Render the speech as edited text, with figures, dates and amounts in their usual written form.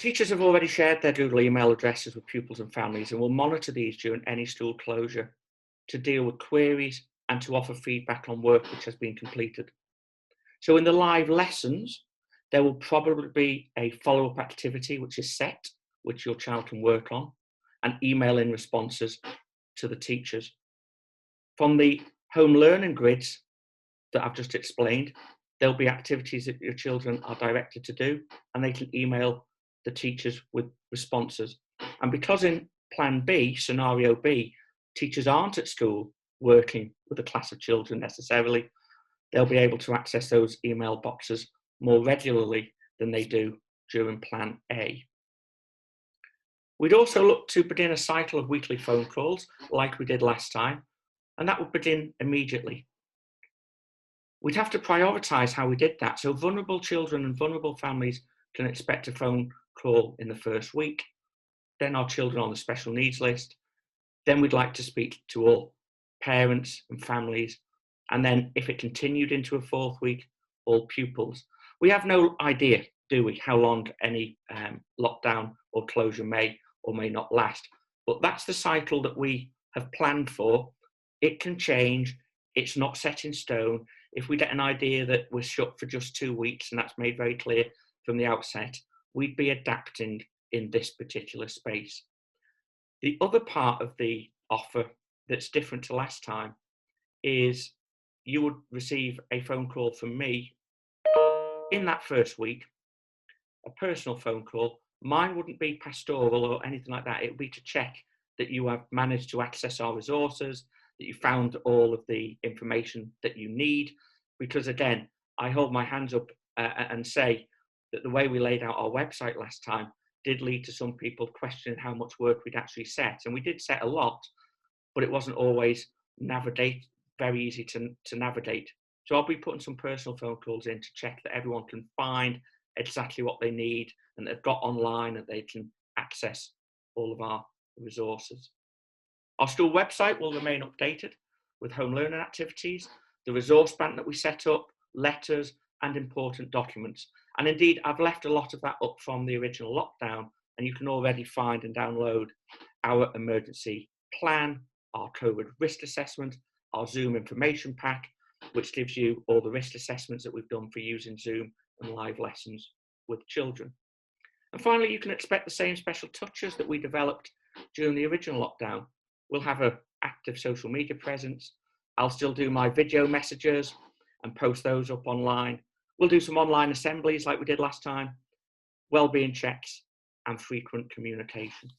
Teachers have already shared their Google email addresses with pupils and families and will monitor these during any school closure to deal with queries and to offer feedback on work which has been completed. So in the live lessons, there will probably be a follow-up activity which is set, which your child can work on, and email in responses to the teachers. From the home learning grids that I've just explained, there'll be activities that your children are directed to do, and they can email the teachers with responses. And because in Plan B, Scenario B, teachers aren't at school working with a class of children necessarily, they'll be able to access those email boxes more regularly than they do during Plan A. We'd also look to begin a cycle of weekly phone calls like we did last time, and that would begin immediately. We'd have to prioritise how we did that, so vulnerable children and vulnerable families can expect a phone call in the first week, then our children on the special needs list, then we'd like to speak to all parents and families, and then if it continued into a fourth week, all pupils. We have no idea, do we, how long any lockdown or closure may or may not last, but that's the cycle that we have planned for. It can change, it's not set in stone. If we get an idea that we're shut for just 2 weeks, and that's made very clear from the outset, we'd be adapting in this particular space. The other part of the offer that's different to last time is you would receive a phone call from me in that first week, a personal phone call. Mine wouldn't be pastoral or anything like that. It would be to check that you have managed to access our resources, that you found all of the information that you need. Because again, I hold my hands up and say that the way we laid out our website last time did lead to some people questioning how much work we'd actually set. And we did set a lot, but it wasn't always very easy to navigate. So I'll be putting some personal phone calls in to check that everyone can find exactly what they need and they've got online and they can access all of our resources. Our school website will remain updated with home learning activities, the resource bank that we set up, letters and important documents. And indeed, I've left a lot of that up from the original lockdown, and you can already find and download our emergency plan, our COVID risk assessment, our Zoom information pack, which gives you all the risk assessments that we've done for using Zoom and live lessons with children. And finally, you can expect the same special touches that we developed during the original lockdown. We'll have an active social media presence. I'll still do my video messages and post those up online. We'll do some online assemblies like we did last time, wellbeing checks and frequent communication.